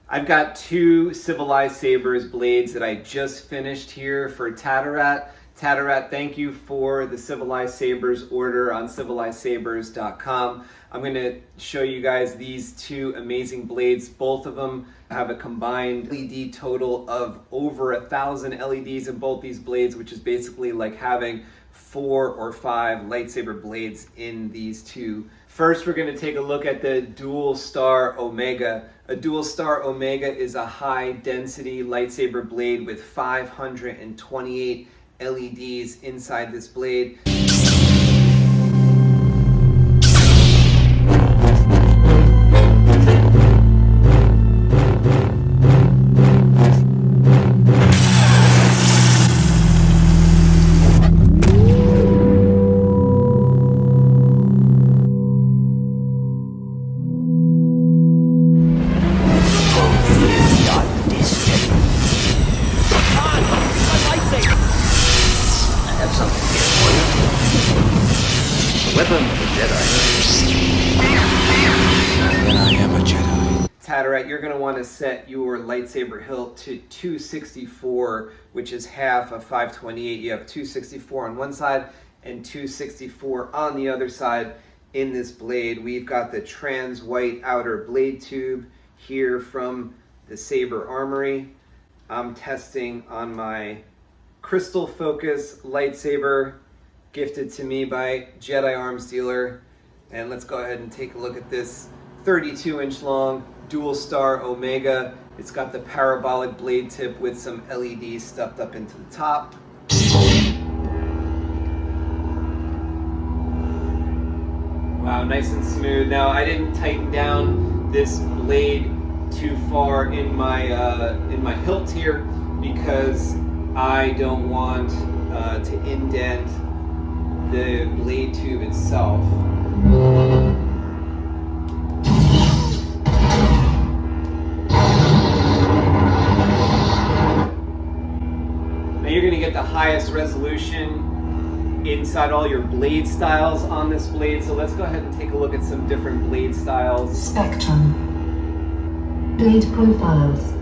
I've got two Civilized Sabers blades that I just finished here for Tatarat. Tatarat, thank you for the Civilized Sabers order on civilizedsabers.com. I'm going to show you guys these two amazing blades. Both of them have a combined LED total of over 1,000 LEDs in both these blades, which is basically like having 4 or 5 lightsaber blades in these two. First, we're going to take a look at the DUEL-STAR OMEGA. A DUEL-STAR OMEGA is a high-density lightsaber blade with 528 LEDs inside this blade. Tatarat, you're going to want to set your lightsaber hilt to 264, which is half of 528. You have 264 on one side and 264 on the other side in this blade. We've got the trans white outer blade tube here from the Saber Armory. I'm testing on my crystal focus lightsaber gifted to me by Jedi Arms Dealer. And let's go ahead and take a look at this 32-inch long DUEL-STAR OMEGA. It's got the parabolic blade tip with some LEDs stuffed up into the top. Wow, nice and smooth. Now, I didn't tighten down this blade too far in my hilt here because I don't want to indent the blade tube itself. You're going to get the highest resolution inside all your blade styles on this blade. So let's go ahead and take a look at some different blade styles. Spectrum. Blade profiles.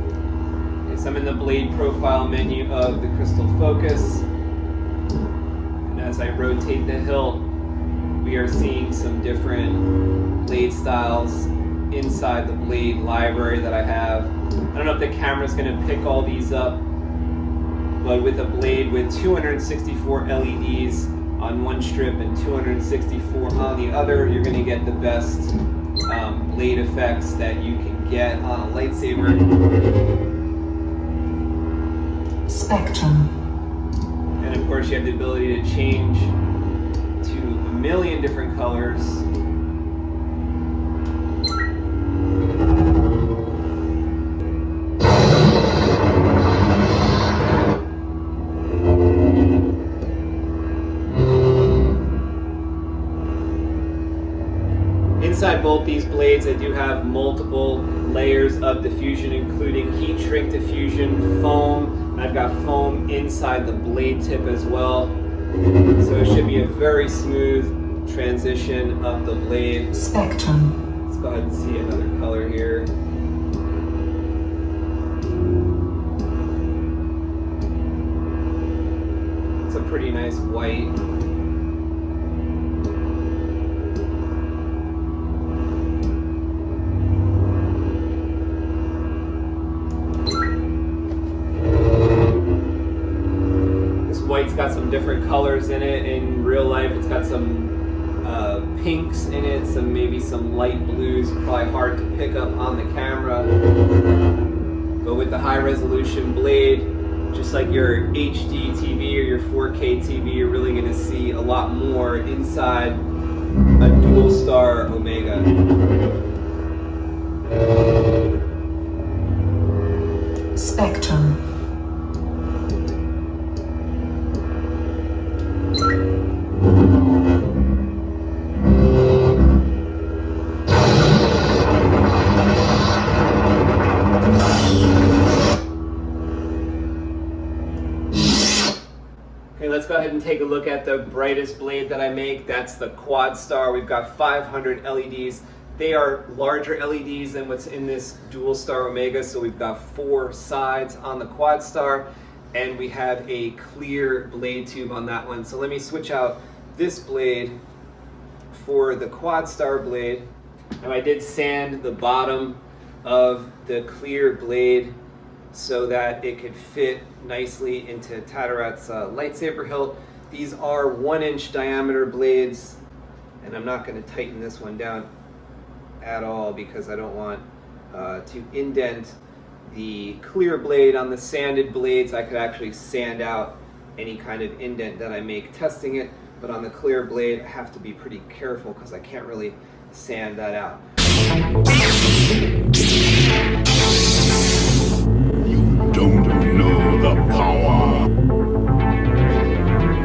Okay, so I'm in the blade profile menu of the Crystal Focus. And as I rotate the hilt, we are seeing some different blade styles inside the blade library that I have. I don't know if the camera's going to pick all these up, but with a blade with 264 LEDs on one strip and 264 on the other, you're going to get the best blade effects that you can get on a lightsaber. Spectrum. And of course you have the ability to change to a million different colors. Inside both these blades, I do have multiple layers of diffusion, including heat shrink diffusion, foam, and I've got foam inside the blade tip as well. So it should be a very smooth transition of the blade. Spectrum. Let's go ahead and see another color here. It's a pretty nice white. White's got some different colors in it. In real life, it's got some pinks in it, maybe some light blues, probably hard to pick up on the camera. But with the high resolution blade, just like your HD TV or your 4K TV, you're really going to see a lot more inside a DUEL-STAR OMEGA. Spectrum. Okay, let's go ahead and take a look at the brightest blade that I make. That's the quadstar. We've got 500 LEDs They are larger LEDs than what's in this DUEL-STAR OMEGA, so we've got 4 sides on the quadstar, and we have a clear blade tube on that one. So let me switch out this blade for the quadstar blade. And I did sand the bottom of the clear blade so that it could fit nicely into Tatarat's lightsaber hilt. These are 1-inch diameter blades, and I'm not going to tighten this one down at all because I don't want to indent the clear blade. On the sanded blades, I could actually sand out any kind of indent that I make testing it, but on the clear blade, I have to be pretty careful because I can't really sand that out. You don't know the power.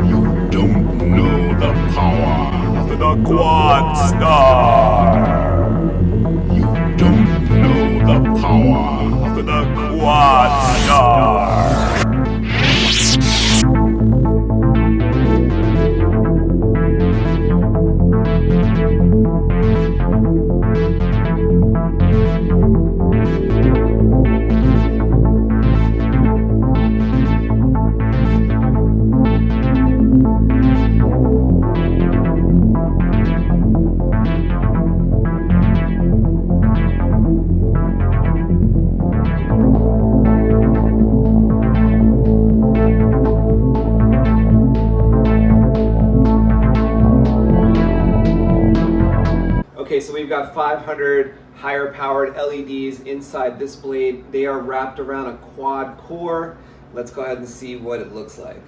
You don't know the power of the quadstar. You don't know the power of the quadstar. Okay, so we've got 500 higher powered LEDs inside this blade. They are wrapped around a quad core. Let's go ahead and see what it looks like.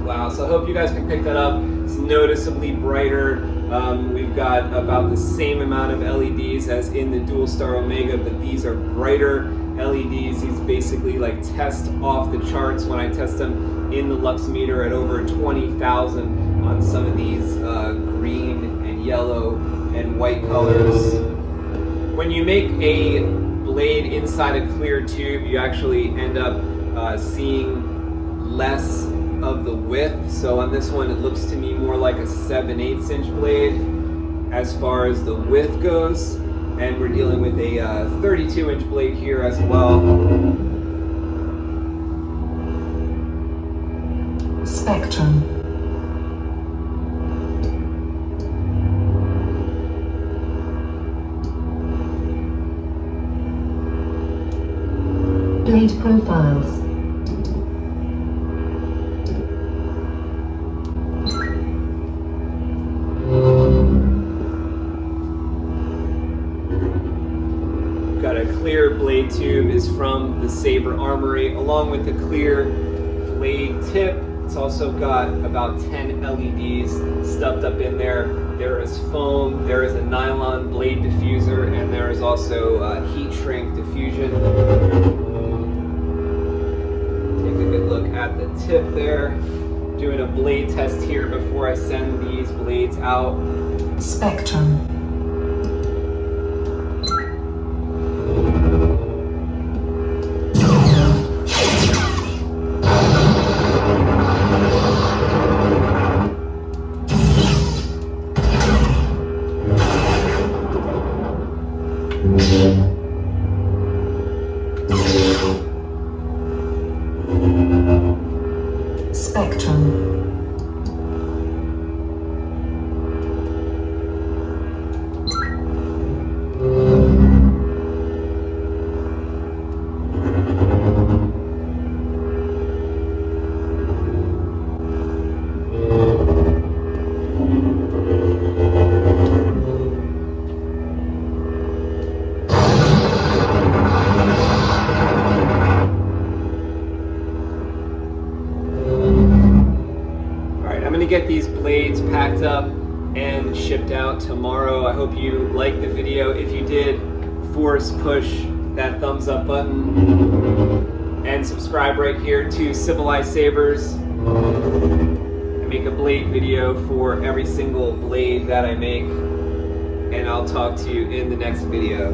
Wow, so I hope you guys can pick that up. It's noticeably brighter. We've got about the same amount of LEDs as in the DUEL-STAR OMEGA, but these are brighter LEDs. These basically like test off the charts when I test them in the lux meter at over 20,000 on some of these green and yellow and white colors. When you make a blade inside a clear tube, you actually end up seeing less of the width. So on this one, it looks to me more like a 7/8 inch blade as far as the width goes. And we're dealing with a 32 inch blade here as well. Spectrum. Blade profiles. Got a clear blade tube is from the Saber Armory, along with the clear blade tip. It's also got about 10 LEDs stuffed up in there. There is foam, there is a nylon blade diffuser, and there is also heat shrink diffusion. Take a good look at the tip there. Doing a blade test here before I send these blades out. Spectrum. Spectrum. Get these blades packed up and shipped out tomorrow. I hope you liked the video. If you did, force push that thumbs up button and subscribe right here to Civilized Sabers. I make a blade video for every single blade that I make, and I'll talk to you in the next video.